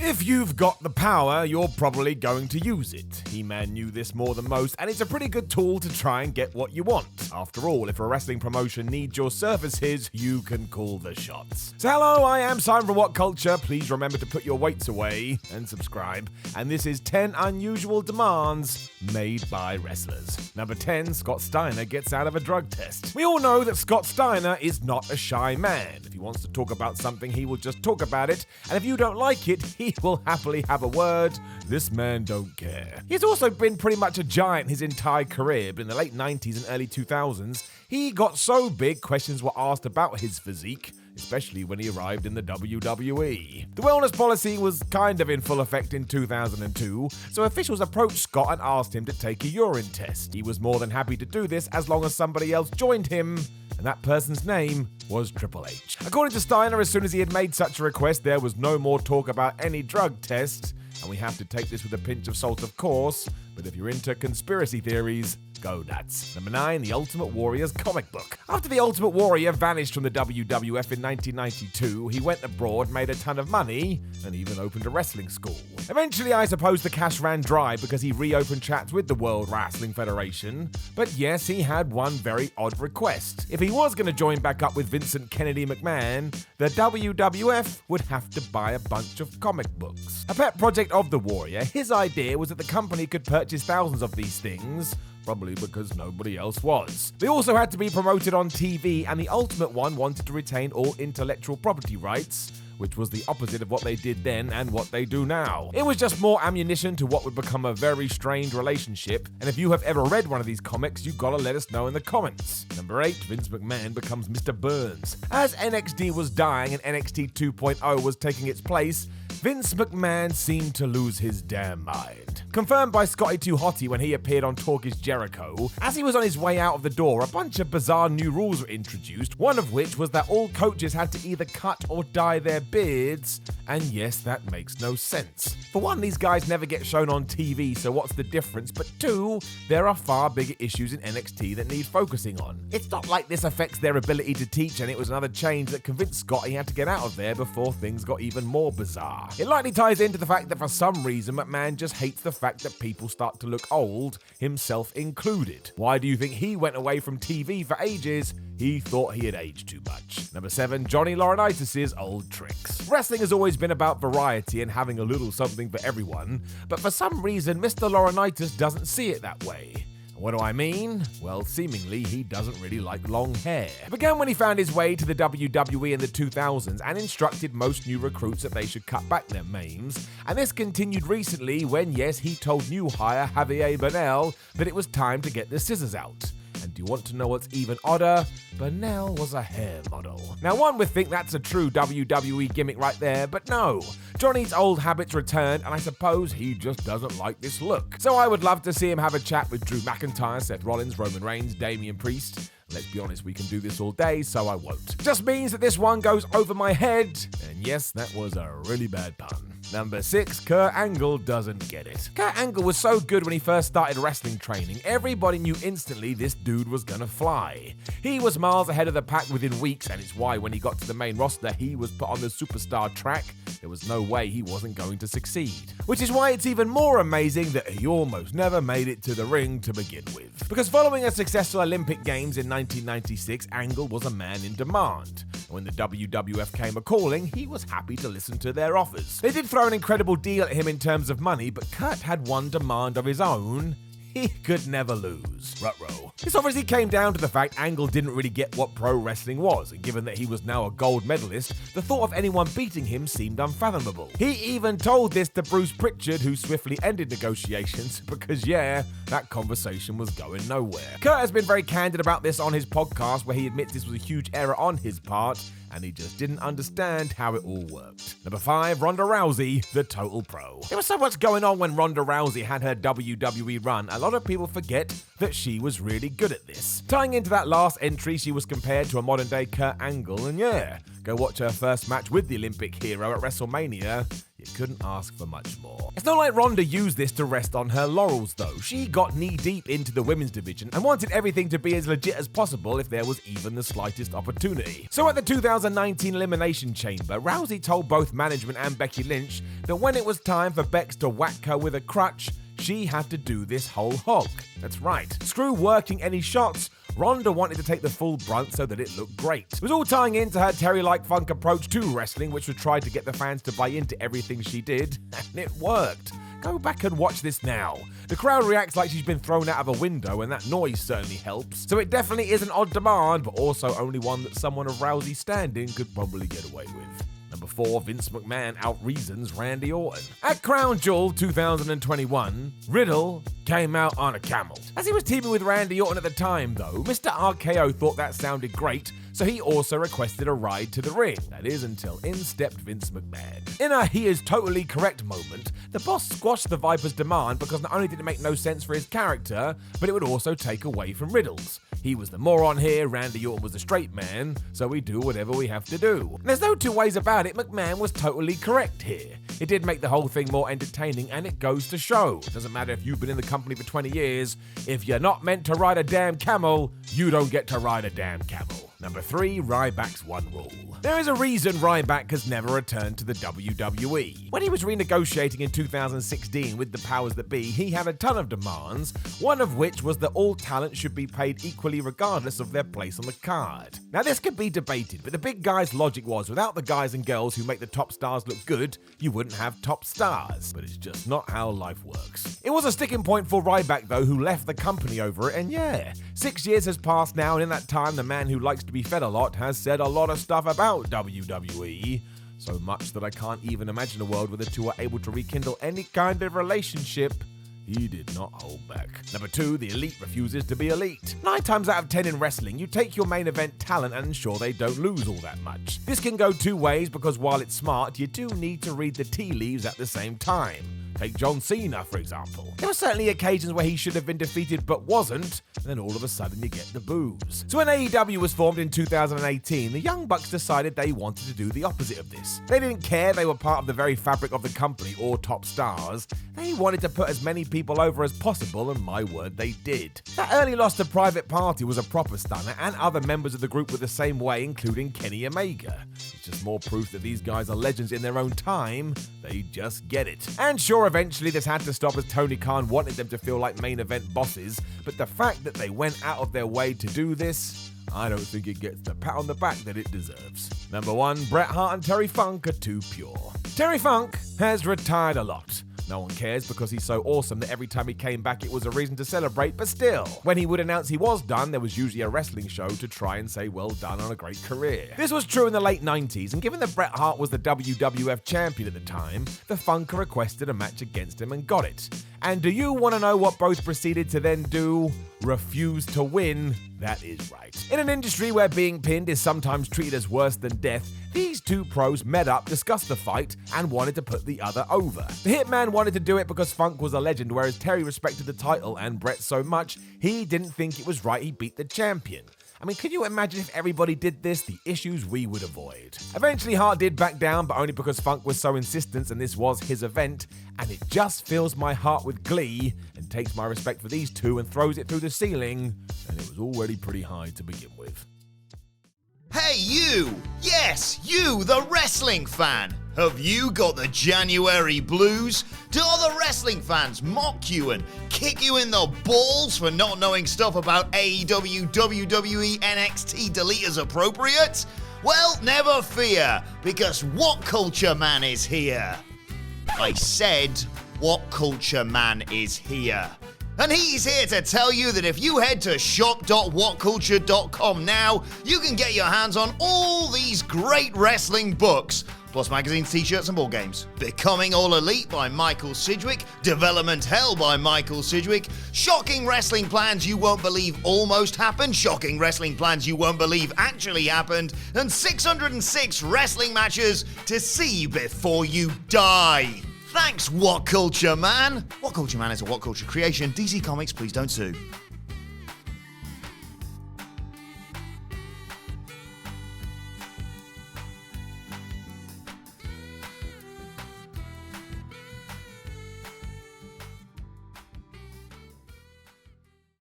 If you've got the power, you're probably going to use it. He-Man knew this more than most, and it's a pretty good tool to try and get what you want. After all, if a wrestling promotion needs your services, you can call the shots. So hello, I am Simon from What Culture. Please remember to put your weights away and subscribe. And this is 10 Unusual Demands Made by Wrestlers. Number 10, Scott Steiner gets out of a drug test. We all know that Scott Steiner is not a shy man. If he wants to talk about something, he will just talk about it. And if you don't like it, he will happily have a word. This man don't care. He's also been pretty much a giant his entire career, but in the late 90s and early 2000s, he got so big questions were asked about his physique, especially when he arrived in the WWE. The wellness policy was kind of in full effect in 2002, so officials approached Scott and asked him to take a urine test. He was more than happy to do this as long as somebody else joined him, and that person's name was Triple H. According to Steiner, as soon as he had made such a request, there was no more talk about any drug test, and we have to take this with a pinch of salt, of course, but if you're into conspiracy theories, go nuts. Number 9, The Ultimate Warrior's comic book. After The Ultimate Warrior vanished from the WWF in 1992, he went abroad, made a ton of money, and even opened a wrestling school. Eventually, I suppose the cash ran dry because he reopened chats with the World Wrestling Federation. But yes, he had one very odd request. If he was going to join back up with Vincent Kennedy McMahon, the WWF would have to buy a bunch of comic books. A pet project of the Warrior, his idea was that the company could purchase thousands of these things, probably because nobody else was. They also had to be promoted on TV, and the Ultimate One wanted to retain all intellectual property rights, which was the opposite of what they did then and what they do now. It was just more ammunition to what would become a very strained relationship, and if you have ever read one of these comics, you've got to let us know in the comments. Number 8, Vince McMahon becomes Mr. Burns. As NXT was dying and NXT 2.0 was taking its place, Vince McMahon seemed to lose his damn mind. Confirmed by Scotty 2 Hotty when he appeared on Talk is Jericho, as he was on his way out of the door, a bunch of bizarre new rules were introduced, one of which was that all coaches had to either cut or dye their beards, and yes, that makes no sense. For one, these guys never get shown on TV, so what's the difference? But two, there are far bigger issues in NXT that need focusing on. It's not like this affects their ability to teach, and it was another change that convinced Scott he had to get out of there before things got even more bizarre. It likely ties into the fact that for some reason McMahon just hates the fact that people start to look old, himself included. Why do you think he went away from TV for ages? He thought he had aged too much. Number 7, Johnny Laurinaitis' old tricks. Wrestling has always been about variety and having a little something for everyone, but for some reason Mr. Laurinaitis doesn't see it that way. What do I mean? Well, seemingly he doesn't really like long hair. It began when he found his way to the WWE in the 2000s and instructed most new recruits that they should cut back their mames, and this continued recently when, yes, he told new hire Javier Bernal that it was time to get the scissors out. And do you want to know what's even odder? Bernal was a hair model. Now, one would think that's a true WWE gimmick right there, but no. Johnny's old habits returned, and I suppose he just doesn't like this look. So I would love to see him have a chat with Drew McIntyre, Seth Rollins, Roman Reigns, Damian Priest. Let's be honest, we can do this all day, so I won't. Just means that this one goes over my head, and yes, that was a really bad pun. Number 6, Kurt Angle doesn't get it. Kurt Angle was so good when he first started wrestling training, everybody knew instantly this dude was gonna fly. He was miles ahead of the pack within weeks, and it's why when he got to the main roster, he was put on the superstar track. There was no way he wasn't going to succeed. Which is why it's even more amazing that he almost never made it to the ring to begin with. Because following a successful Olympic Games in 1996, Angle was a man in demand. And when the WWF came a-calling, he was happy to listen to their offers. They did throw an incredible deal at him in terms of money, but Kurt had one demand of his own. He could never lose. Ruh-roh. This obviously came down to the fact Angle didn't really get what pro wrestling was, and given that he was now a gold medalist, the thought of anyone beating him seemed unfathomable. He even told this to Bruce Pritchard, who swiftly ended negotiations, because yeah, that conversation was going nowhere. Kurt has been very candid about this on his podcast, where he admits this was a huge error on his part, and he just didn't understand how it all worked. Number 5, Ronda Rousey, the total pro. There was so much going on when Ronda Rousey had her WWE run, a lot of people forget that she was really good at this. Tying into that last entry, she was compared to a modern day Kurt Angle, and yeah, go watch her first match with the Olympic hero at WrestleMania. You couldn't ask for much more. It's not like Ronda used this to rest on her laurels though. She got knee-deep into the women's division and wanted everything to be as legit as possible if there was even the slightest opportunity. So at the 2019 Elimination Chamber, Rousey told both management and Becky Lynch that when it was time for Bex to whack her with a crutch, she had to do this whole hog. That's right. Screw working any shots. Ronda wanted to take the full brunt so that it looked great. It was all tying into her Terry-like funk approach to wrestling, which was tried to get the fans to buy into everything she did, and it worked. Go back and watch this now. The crowd reacts like she's been thrown out of a window, and that noise certainly helps. So it definitely is an odd demand, but also only one that someone of Rousey's standing could probably get away with. Number 4, Vince McMahon out-reasons Randy Orton. At Crown Jewel 2021, Riddle came out on a camel. As he was teaming with Randy Orton at the time, though, Mr. RKO thought that sounded great, so he also requested a ride to the ring. That is until in stepped Vince McMahon. In a he is totally correct moment, the boss squashed the Viper's demand because not only did it make no sense for his character, but it would also take away from Riddle's. He was the moron here, Randy Orton was the straight man, so we do whatever we have to do. And there's no two ways about it, McMahon was totally correct here. It did make the whole thing more entertaining, and it goes to show. It doesn't matter if you've been in the company for 20 years, if you're not meant to ride a damn camel, you don't get to ride a damn camel. Number 3, Ryback's one rule. There is a reason Ryback has never returned to the WWE. When he was renegotiating in 2016 with the powers that be, he had a ton of demands, one of which was that all talent should be paid equally regardless of their place on the card. Now this could be debated, but the big guy's logic was without the guys and girls who make the top stars look good, you wouldn't have top stars. But it's just not how life works. It was a sticking point for Ryback though, who left the company over it, and yeah, 6 years has passed now, and in that time the man who likes to be fed a lot has said a lot of stuff about WWE. So much that I can't even imagine a world where the two are able to rekindle any kind of relationship. He did not hold back. Number 2, the elite refuses to be elite. 9 times out of 10 in wrestling, you take your main event talent and ensure they don't lose all that much. This can go two ways because while it's smart, you do need to read the tea leaves at the same time. Take John Cena, for example. There were certainly occasions where he should have been defeated but wasn't, and then all of a sudden you get the boos. So when AEW was formed in 2018, the Young Bucks decided they wanted to do the opposite of this. They didn't care they were part of the very fabric of the company or top stars. They wanted to put as many people over as possible, and my word, they did. That early loss to Private Party was a proper stunner, and other members of the group were the same way, including Kenny Omega. It's just more proof that these guys are legends in their own time. They just get it. And sure, eventually this had to stop as Tony Khan wanted them to feel like main event bosses, but the fact that they went out of their way to do this, I don't think it gets the pat on the back that it deserves. Number 1, Bret Hart and Terry Funk are too pure. Terry Funk has retired a lot. No one cares because he's so awesome that every time he came back it was a reason to celebrate, but still, when he would announce he was done, there was usually a wrestling show to try and say well done on a great career. This was true in the late 90s, and given that Bret Hart was the WWF champion at the time, the Funker requested a match against him and got it. And do you want to know what both proceeded to then do? Refuse to win. That is right. In an industry where being pinned is sometimes treated as worse than death, these two pros met up, discussed the fight, and wanted to put the other over. The Hitman wanted to do it because Funk was a legend, whereas Terry respected the title and Bret so much, he didn't think it was right he beat the champion. I mean, could you imagine if everybody did this, the issues we would avoid? Eventually, Hart did back down, but only because Funk was so insistent and this was his event, and it just fills my heart with glee and takes my respect for these two and throws it through the ceiling, and it was already pretty high to begin with. Hey you! Yes, you, the wrestling fan! Have you got the January blues? Do other wrestling fans mock you and kick you in the balls for not knowing stuff about AEW, WWE, NXT Delete as appropriate? Well, never fear, because What Culture Man is here. I said, What Culture Man is here. And he's here to tell you that if you head to shop.whatculture.com now, you can get your hands on all these great wrestling books, plus magazines, t-shirts and board games. Becoming All Elite by Michael Sidgwick, Development Hell by Michael Sidgwick, Shocking Wrestling Plans You Won't Believe Almost Happened, Shocking Wrestling Plans You Won't Believe Actually Happened, and 606 Wrestling Matches to See Before You Die. Thanks, What Culture Man! What Culture Man is a What Culture creation. DC Comics, please don't sue.